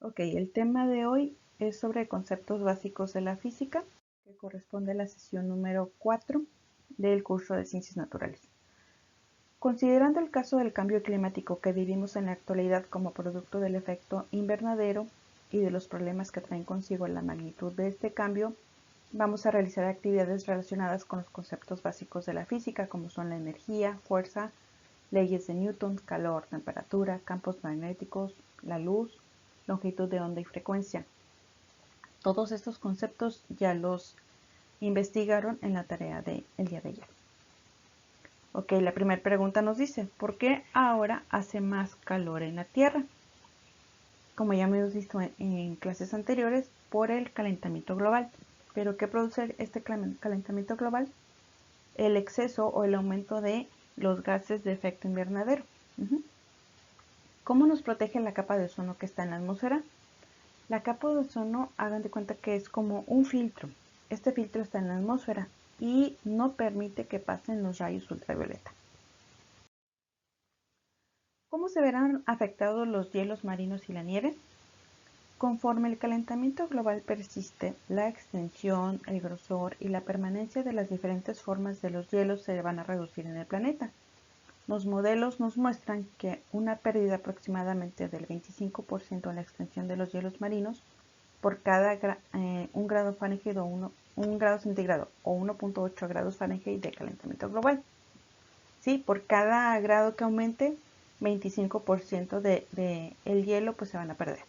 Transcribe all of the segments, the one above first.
Ok, el tema de hoy es sobre conceptos básicos de la física, que corresponde a la sesión número 4 del curso de Ciencias Naturales. Considerando el caso del cambio climático que vivimos en la actualidad como producto del efecto invernadero y de los problemas que traen consigo la magnitud de este cambio, vamos a realizar actividades relacionadas con los conceptos básicos de la física, como son la energía, fuerza, leyes de Newton, calor, temperatura, campos magnéticos, la luz, longitud de onda y frecuencia. Todos estos conceptos ya los investigaron en la tarea del día de ayer. Ok, la primera pregunta nos dice, ¿por qué ahora hace más calor en la Tierra? Como ya hemos visto en clases anteriores, por el calentamiento global. ¿Pero qué produce este calentamiento global? El exceso o el aumento de los gases de efecto invernadero. ¿Cómo nos protege la capa de ozono que está en la atmósfera? La capa de ozono, hagan de cuenta que es como un filtro. Este filtro está en la atmósfera y no permite que pasen los rayos ultravioleta. ¿Cómo se verán afectados los hielos marinos y la nieve? Conforme el calentamiento global persiste, la extensión, el grosor y la permanencia de las diferentes formas de los hielos se van a reducir en el planeta. Los modelos nos muestran que una pérdida aproximadamente del 25% en la extensión de los hielos marinos por cada 1 grado Fahrenheit o 1 grado centígrado o 1.8 grados Fahrenheit de calentamiento global. ¿Sí? Por cada grado que aumente, 25% de el hielo pues se van a perder.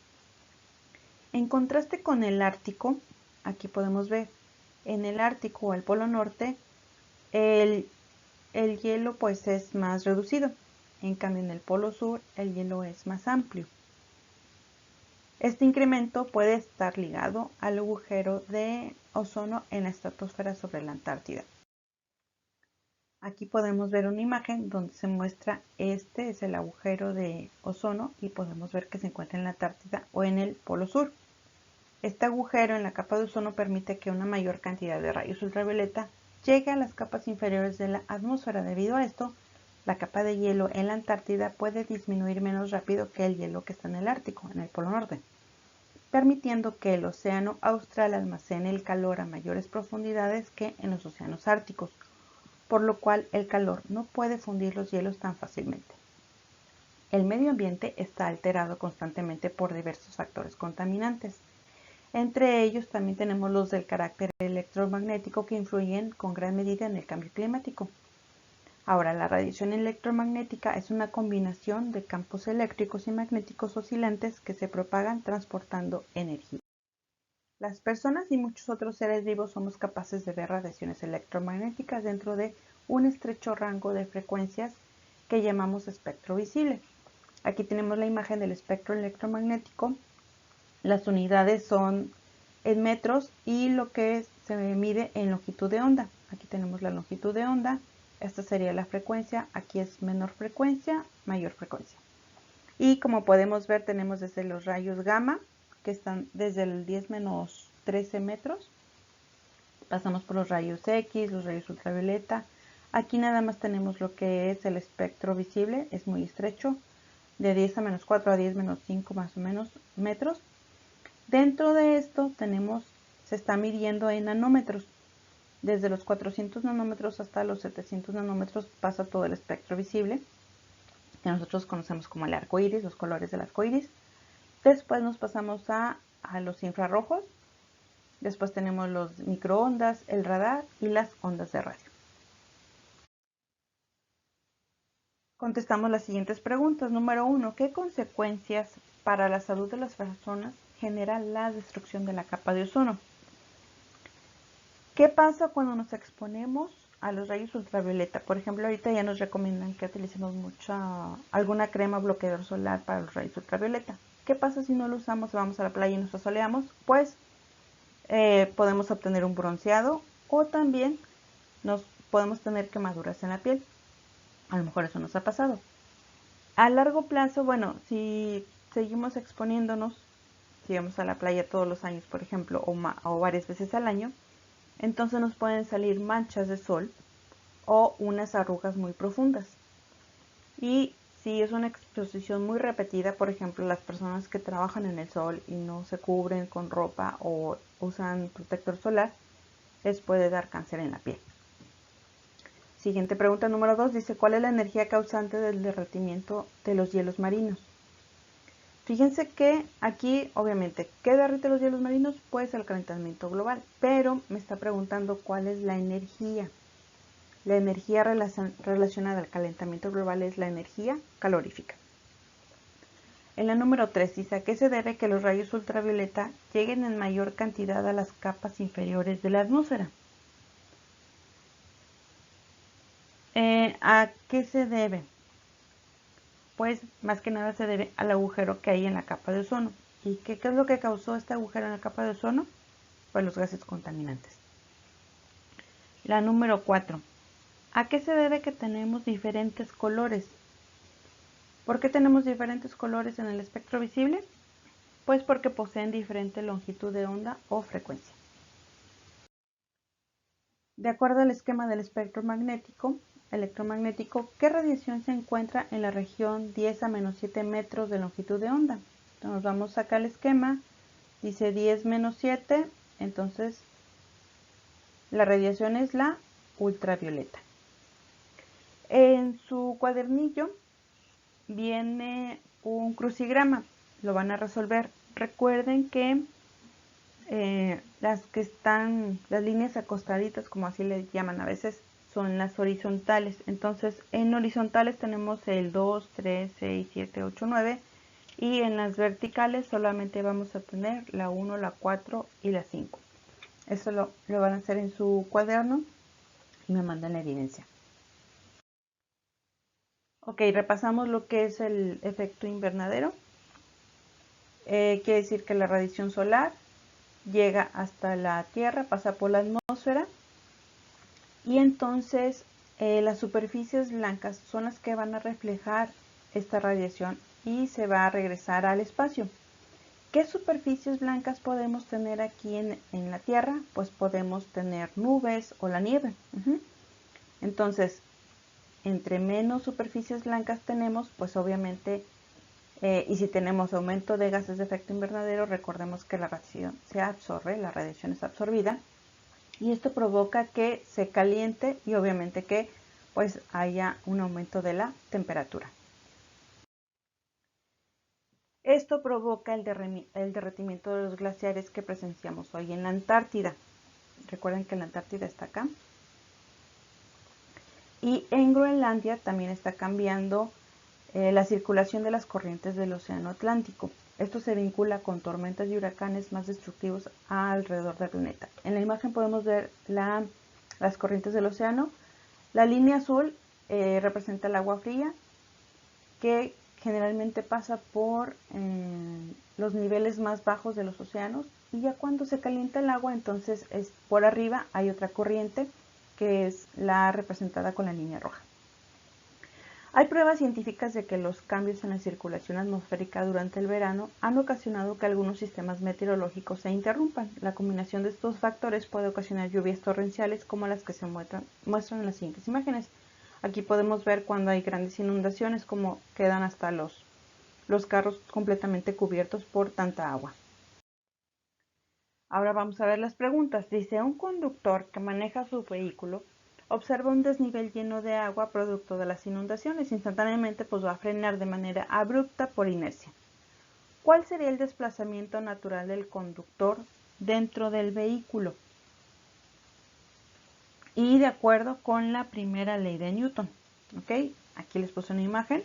En contraste con el Ártico, aquí podemos ver, en el Ártico o el Polo Norte, el hielo pues es más reducido. En cambio, en el Polo Sur, el hielo es más amplio. Este incremento puede estar ligado al agujero de ozono en la estratosfera sobre la Antártida. Aquí podemos ver una imagen donde se muestra este es el agujero de ozono y podemos ver que se encuentra en la Antártida o en el Polo Sur. Este agujero en la capa de ozono permite que una mayor cantidad de rayos ultravioleta llegue a las capas inferiores de la atmósfera. Debido a esto, la capa de hielo en la Antártida puede disminuir menos rápido que el hielo que está en el Ártico, en el Polo Norte, permitiendo que el océano austral almacene el calor a mayores profundidades que en los océanos árticos, por lo cual el calor no puede fundir los hielos tan fácilmente. El medio ambiente está alterado constantemente por diversos factores contaminantes. Entre ellos también tenemos los del carácter electromagnético que influyen con gran medida en el cambio climático. Ahora, la radiación electromagnética es una combinación de campos eléctricos y magnéticos oscilantes que se propagan transportando energía. Las personas y muchos otros seres vivos somos capaces de ver radiaciones electromagnéticas dentro de un estrecho rango de frecuencias que llamamos espectro visible. Aquí tenemos la imagen del espectro electromagnético. Las unidades son en metros y lo que se mide en longitud de onda. Aquí tenemos la longitud de onda. Esta sería la frecuencia. Aquí es menor frecuencia, mayor frecuencia. Y como podemos ver, tenemos desde los rayos gamma, que están desde el 10-13 metros. Pasamos por los rayos X, los rayos ultravioleta. Aquí nada más tenemos lo que es el espectro visible, es muy estrecho, de 10⁻⁴ a 10⁻⁵ más o menos metros. Dentro de esto se está midiendo en nanómetros. Desde los 400 nanómetros hasta los 700 nanómetros pasa todo el espectro visible, que nosotros conocemos como el arco iris, los colores del arco iris. Después nos pasamos a los infrarrojos. Después tenemos los microondas, el radar y las ondas de radio. Contestamos las siguientes preguntas. Número 1. ¿Qué consecuencias para la salud de las personas genera la destrucción de la capa de ozono? ¿Qué pasa cuando nos exponemos a los rayos ultravioleta? Por ejemplo, ahorita ya nos recomiendan que utilicemos alguna crema bloqueador solar para los rayos ultravioleta. ¿Qué pasa si no lo usamos, vamos a la playa y nos asoleamos? Pues podemos obtener un bronceado o también nos podemos tener quemaduras en la piel. A lo mejor eso nos ha pasado. A largo plazo, bueno, si seguimos exponiéndonos, si vamos a la playa todos los años, por ejemplo, o varias veces al año, entonces nos pueden salir manchas de sol o unas arrugas muy profundas. Y si es una exposición muy repetida, por ejemplo, las personas que trabajan en el sol y no se cubren con ropa o usan protector solar, les puede dar cáncer en la piel. Siguiente pregunta número 2 dice, ¿cuál es la energía causante del derretimiento de los hielos marinos? Fíjense que aquí, obviamente, ¿qué derrite los hielos marinos? Pues el calentamiento global, pero me está preguntando cuál es la energía. La energía relacionada al calentamiento global es la energía calorífica. En la número 3 dice, ¿a qué se debe que los rayos ultravioleta lleguen en mayor cantidad a las capas inferiores de la atmósfera? ¿A qué se debe? Pues más que nada se debe al agujero que hay en la capa de ozono. ¿Y qué es lo que causó este agujero en la capa de ozono? Pues los gases contaminantes. La número 4. ¿A qué se debe que tenemos diferentes colores? ¿Por qué tenemos diferentes colores en el espectro visible? Pues porque poseen diferente longitud de onda o frecuencia. De acuerdo al esquema del espectro electromagnético, ¿qué radiación se encuentra en la región 10 a menos 7 metros de longitud de onda? Entonces nos vamos acá al esquema, dice 10 menos 7, entonces la radiación es la ultravioleta. En su cuadernillo viene un crucigrama, lo van a resolver. Recuerden que las líneas acostaditas, como así le llaman a veces, son las horizontales. Entonces, en horizontales tenemos el 2, 3, 6, 7, 8, 9. Y en las verticales solamente vamos a tener la 1, la 4 y la 5. Eso lo van a hacer en su cuaderno y me mandan la evidencia. Ok, repasamos lo que es el efecto invernadero. Quiere decir que la radiación solar llega hasta la Tierra, pasa por la atmósfera y entonces las superficies blancas son las que van a reflejar esta radiación y se va a regresar al espacio. ¿Qué superficies blancas podemos tener aquí en la Tierra? Pues podemos tener nubes o la nieve. Entonces, entre menos superficies blancas tenemos, pues obviamente, y si tenemos aumento de gases de efecto invernadero, recordemos que la radiación se absorbe, la radiación es absorbida, y esto provoca que se caliente y obviamente que pues haya un aumento de la temperatura. Esto provoca el derretimiento de los glaciares que presenciamos hoy en la Antártida. Recuerden que la Antártida está acá. Y en Groenlandia también está cambiando la circulación de las corrientes del océano Atlántico. Esto se vincula con tormentas y huracanes más destructivos alrededor del planeta. En la imagen podemos ver las corrientes del océano. La línea azul representa el agua fría, que generalmente pasa por los niveles más bajos de los océanos, y ya cuando se calienta el agua, entonces por arriba hay otra corriente que es la representada con la línea roja. Hay pruebas científicas de que los cambios en la circulación atmosférica durante el verano han ocasionado que algunos sistemas meteorológicos se interrumpan. La combinación de estos factores puede ocasionar lluvias torrenciales como las que se muestran en las siguientes imágenes. Aquí podemos ver cuando hay grandes inundaciones, como quedan hasta los carros completamente cubiertos por tanta agua. Ahora vamos a ver las preguntas. Dice, un conductor que maneja su vehículo observa un desnivel lleno de agua producto de las inundaciones. Instantáneamente pues va a frenar de manera abrupta por inercia. ¿Cuál sería el desplazamiento natural del conductor dentro del vehículo? Y de acuerdo con la primera ley de Newton. ¿Ok? Aquí les puse una imagen.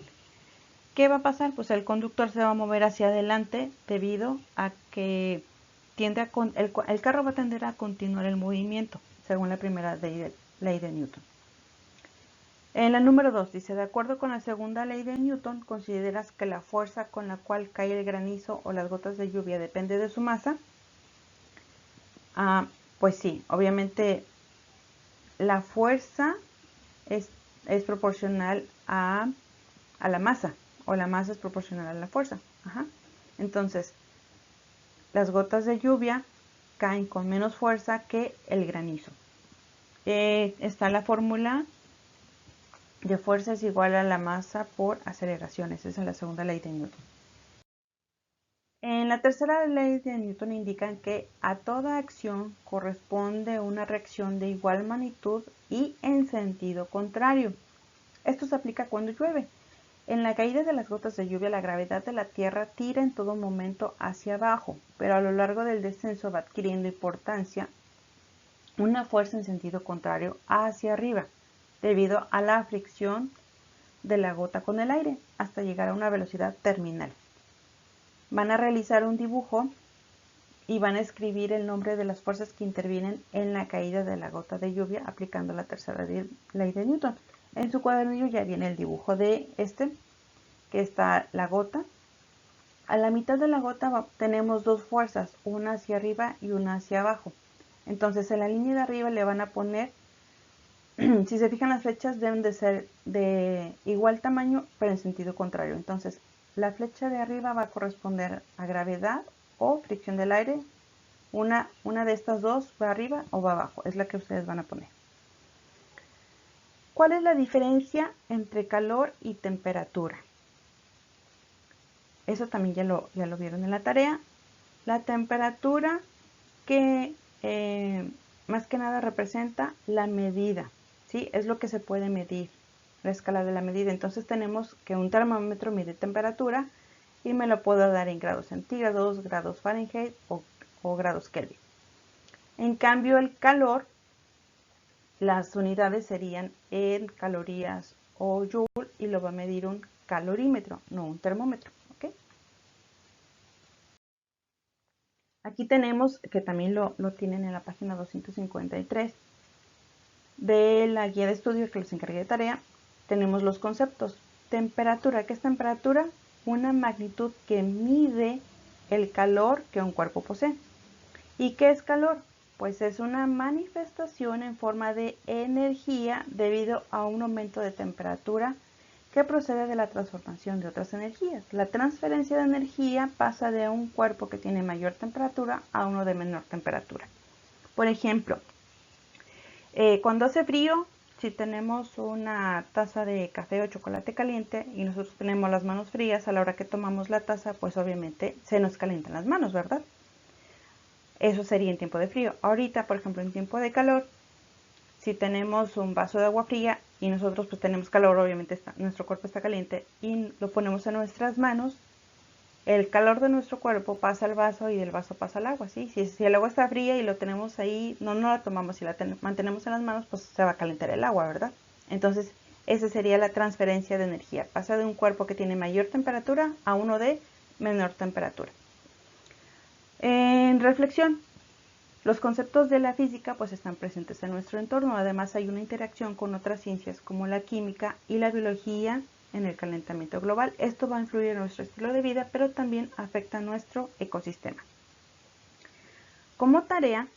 ¿Qué va a pasar? Pues el conductor se va a mover hacia adelante debido a que el carro va a tender a continuar el movimiento, según la primera ley de Newton. En la número 2 dice, de acuerdo con la segunda ley de Newton, ¿consideras que la fuerza con la cual cae el granizo o las gotas de lluvia depende de su masa? Pues sí, obviamente la fuerza es proporcional a la masa, o la masa es proporcional a la fuerza. Entonces, las gotas de lluvia caen con menos fuerza que el granizo. Está la fórmula de fuerza es igual a la masa por aceleraciones. Esa es la segunda ley de Newton. En la tercera ley de Newton indican que a toda acción corresponde una reacción de igual magnitud y en sentido contrario. Esto se aplica cuando llueve. En la caída de las gotas de lluvia, la gravedad de la Tierra tira en todo momento hacia abajo, pero a lo largo del descenso va adquiriendo importancia una fuerza en sentido contrario hacia arriba, debido a la fricción de la gota con el aire, hasta llegar a una velocidad terminal. Van a realizar un dibujo y van a escribir el nombre de las fuerzas que intervienen en la caída de la gota de lluvia aplicando la tercera ley de Newton. En su cuadernillo ya viene el dibujo de que está la gota. A la mitad de la gota tenemos dos fuerzas, una hacia arriba y una hacia abajo. Entonces en la línea de arriba le van a poner, si se fijan las flechas deben de ser de igual tamaño pero en sentido contrario. Entonces la flecha de arriba va a corresponder a gravedad o fricción del aire. Una de estas dos va arriba o va abajo, es la que ustedes van a poner. ¿Cuál es la diferencia entre calor y temperatura? Eso también ya lo vieron en la tarea. La temperatura que más que nada representa la medida, ¿sí? Es lo que se puede medir, la escala de la medida. Entonces tenemos que un termómetro mide temperatura y me lo puedo dar en grados centígrados, grados Fahrenheit o grados Kelvin. En cambio el calor, las unidades serían en calorías o joule y lo va a medir un calorímetro, no un termómetro. ¿Okay? Aquí tenemos, que también lo tienen en la página 253 de la guía de estudio que les encargué de tarea, tenemos los conceptos. Temperatura, ¿qué es temperatura? Una magnitud que mide el calor que un cuerpo posee. ¿Y qué es calor? Pues es una manifestación en forma de energía debido a un aumento de temperatura que procede de la transformación de otras energías. La transferencia de energía pasa de un cuerpo que tiene mayor temperatura a uno de menor temperatura. Por ejemplo, cuando hace frío, si tenemos una taza de café o chocolate caliente y nosotros tenemos las manos frías, a la hora que tomamos la taza, pues obviamente se nos calientan las manos, ¿verdad? Eso sería en tiempo de frío. Ahorita, por ejemplo, en tiempo de calor, si tenemos un vaso de agua fría y nosotros pues tenemos calor, obviamente nuestro cuerpo está caliente y lo ponemos en nuestras manos, el calor de nuestro cuerpo pasa al vaso y del vaso pasa al agua, ¿sí? Si el agua está fría y lo tenemos ahí, no la tomamos y la mantenemos en las manos, pues se va a calentar el agua, ¿verdad? Entonces, esa sería la transferencia de energía. Pasa de un cuerpo que tiene mayor temperatura a uno de menor temperatura. En reflexión, los conceptos de la física pues están presentes en nuestro entorno. Además hay una interacción con otras ciencias como la química y la biología en el calentamiento global. Esto va a influir en nuestro estilo de vida, pero también afecta a nuestro ecosistema. Como tarea,